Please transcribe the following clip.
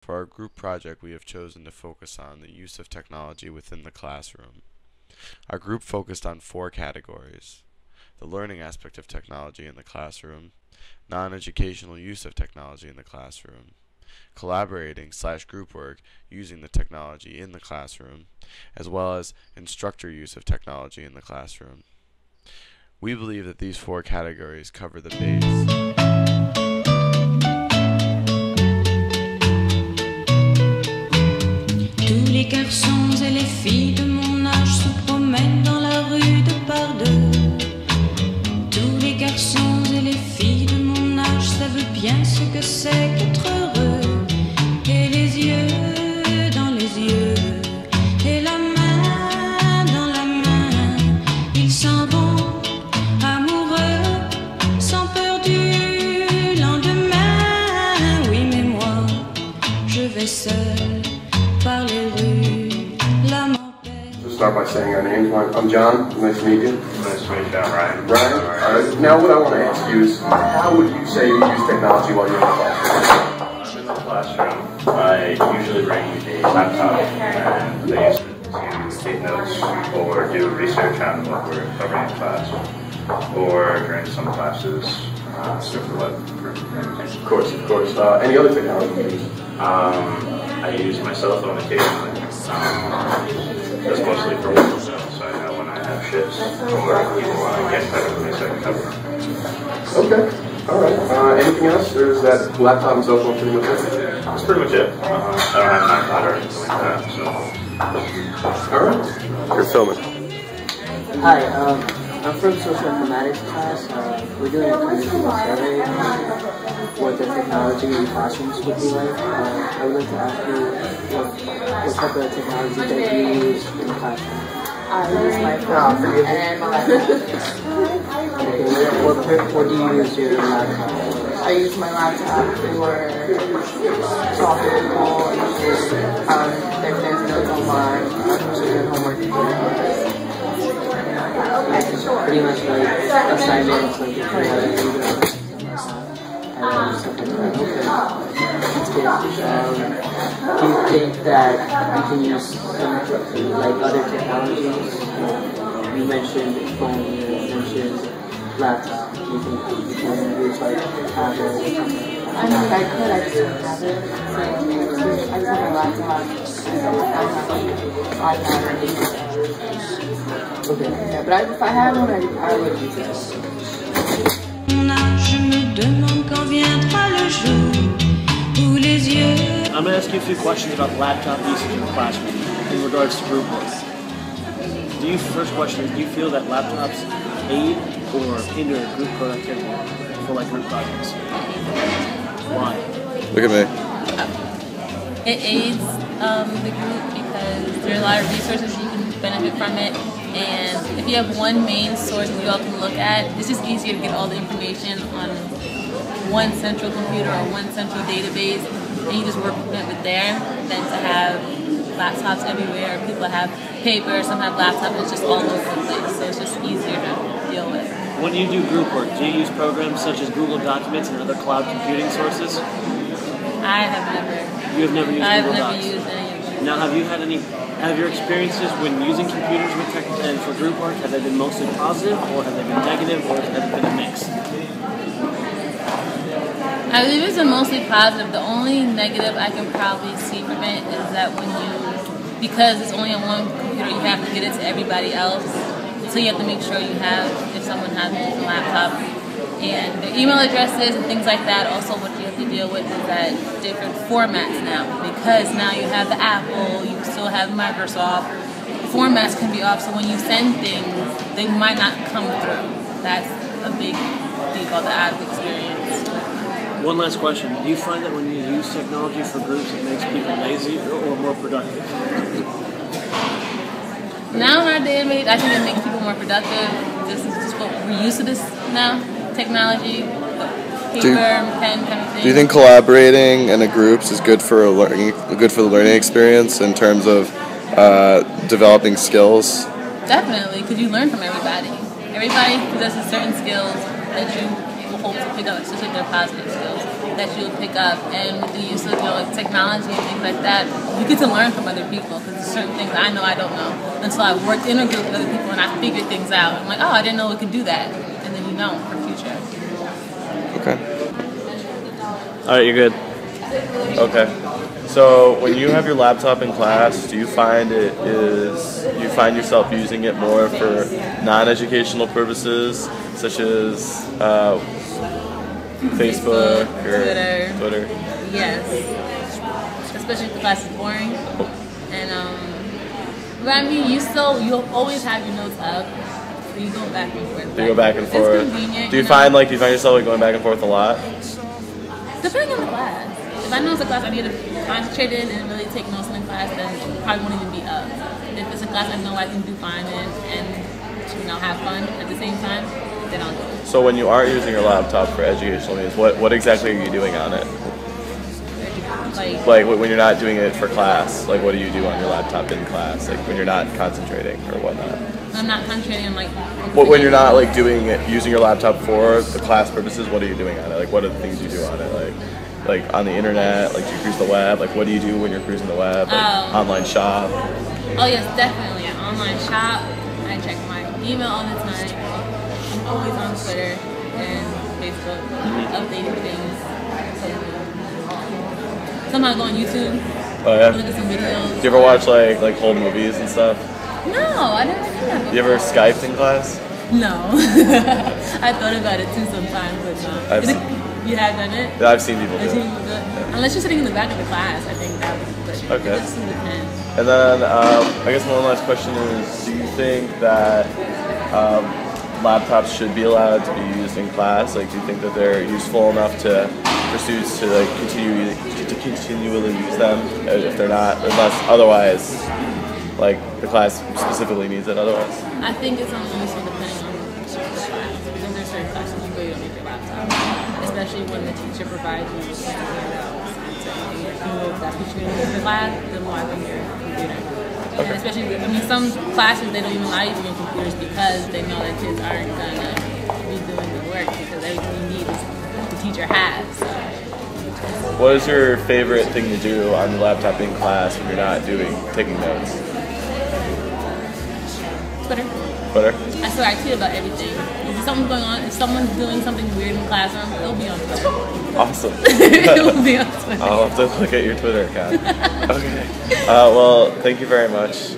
For our group project, we have chosen to focus on the use of technology within the classroom. Our group focused on 4 categories: the learning aspect of technology in the classroom, non-educational use of technology in the classroom, collaborating/group work using the technology in the classroom, as well as instructor use of technology in the classroom. We believe that these 4 categories cover the base. Tous les garçons et les filles de mon âge se promènent dans la rue de par deux. Tous les garçons et les filles de mon âge savent bien ce que c'est qu'être heureux. Et les yeux dans les yeux, et la main dans la main, ils s'en vont amoureux, sans peur du lendemain. Oui, mais moi, je vais seul par les rues, là m'empêche. Let's start by saying our names. I'm John. Nice to meet you. Nice to meet you, Ryan. Ryan? All right. Now what I want to ask you is, how would you say you use technology while you're in the classroom? I'm in the classroom. I usually bring a laptop and I use it to take notes or do research on what we're covering in class, or during some classes, surf the web. Of course, of course. Any other technology you use? I use my cell phone occasionally. That's mostly for work, so I know when I have shifts or people want to get better than I can cover. Okay. All right. Anything else? Or is that laptop and cell phone pretty much it? That's pretty much it. I don't have an iPad or anything like that, so. All right. You're filming. Hi, I'm from Social Informatics class. We're doing a kind of survey on what the technology in classrooms would be like. I would like to ask you what type of technology that you use in the classroom. I use my phone and my laptop. Okay, what do you use your laptop for? I use my laptop for talking to people, their sends notes online, doing homework. Pretty much like assignments, like if you have to and stuff like that. Okay. That's good. Do you think that you can use some like other technologies? You mentioned phone, you mentioned laptop. Do you think you can use like tablet or something? I mean, I could, I just don't have it. So I just have my laptop, and I have an iPad. Okay. Yeah, but if I had one, I would use it. Je me demande quand viendra le jour où les yeux. I'm going to ask you a few questions about laptop usage in the classroom in regards to group work. First question is, do you feel that laptops aid or hinder group productivity for like group projects? Why? Look at me. It aids the group because there are a lot of resources you can benefit from it, and if you have one main source that you all can look at, it's just easier to get all the information on one central computer or one central database, and you just work with it there than to have laptops everywhere. People have paper, some have laptops, it's just all over the place, so it's just easier to deal with. When you do group work, do you use programs such as Google Documents and other cloud computing sources? I have never. You have never used Google Docs? I've never used any of them. Now, have your experiences when using computers with tech and for group work, have they been mostly positive, or have they been negative, or have they been a mix? I believe it's been mostly positive. The only negative I can probably see from it is that because it's only on one computer, you have to get it to everybody else. So you have to make sure you have, if someone has a laptop, and the email addresses and things like that. Also, what you have to deal with is that different formats now. Because now you have the Apple, you still have Microsoft. Formats can be off, so when you send things, they might not come through. That's a big default that I've experienced. One last question. Do you find that when you use technology for groups, it makes people lazy or more productive? Now in our day and age, I think it makes people more productive. This is just what we're used to this now. Technology, paper, pen kind of thing. Do you think collaborating in a groups is good for the learning experience in terms of developing skills? Definitely, because you learn from everybody. Everybody possesses certain skills that you will hope to pick up, especially if they're positive skills. that you'll pick up, and with the use of like technology and things like that, you get to learn from other people because there's certain things I know I don't know until I've worked in a group with other people and I figured things out. I'm like, oh, I didn't know we could do that, and then you know for future. Okay. All right, you're good. Okay. So when you have your laptop in class, do you find yourself using it more for non-educational purposes, such as Facebook or Twitter? Yes. Especially if the class is boring. And but I mean, you'll always have your notes up, so you go back and forth. You go back and forth. It's convenient. Do you find yourself like going back and forth a lot? Depending on the class. If I know it's a class I need to concentrate in and really take notes in the class, then it probably won't even be up. If it's a class I know I can do fine in and have fun at the same time, then I'll do it. So when you aren't using your laptop for educational means, what exactly are you doing on it? Like when you're not doing it for class, like what do you do on your laptop in class? Like when you're not concentrating or whatnot? I'm not concentrating on when you're not like doing it, using your laptop for the class purposes, what are you doing on it? Like what are the things you do on it? Like on the internet, like do you cruise the web? Like what do you do when you're cruising the web? Like online shop? Oh yes, definitely. An online shop. I check my email all the time. I'm always on Twitter and Facebook, updating things. Sometimes go on YouTube. Oh yeah. Look at some videos. Do you ever watch like whole movies and stuff? No, I never did that before. You ever Skyped in class? No. I thought about it too sometimes, but no. You have done it? Yeah, I've seen people do it. Yeah. Unless you're sitting in the back of the class, I think that would be good. Okay. It just depends. And then I guess one last question is, do you think that laptops should be allowed to be used in class? Like, do you think that they're useful enough for students to like continually use them if they're not, unless otherwise, like the class specifically needs it otherwise? I think it's only useful depending on the class, because there's certain classes you really don't need your laptop, especially when the teacher provides you with handouts and saying if that teacher in the class, then why bring your computer? Okay. And especially, I mean, some classes they don't even allow you to bring computers because they know that kids aren't gonna be doing the work because everything you need is the teacher has. So. What is your favorite thing to do on your laptop in class when you're not taking notes? Twitter. Twitter? I swear I tweet about everything. If something's going on, if someone's doing something weird in the classroom, it'll be on Twitter. Awesome. It'll be on Twitter. I'll have to look at your Twitter account. Okay. Well, thank you very much.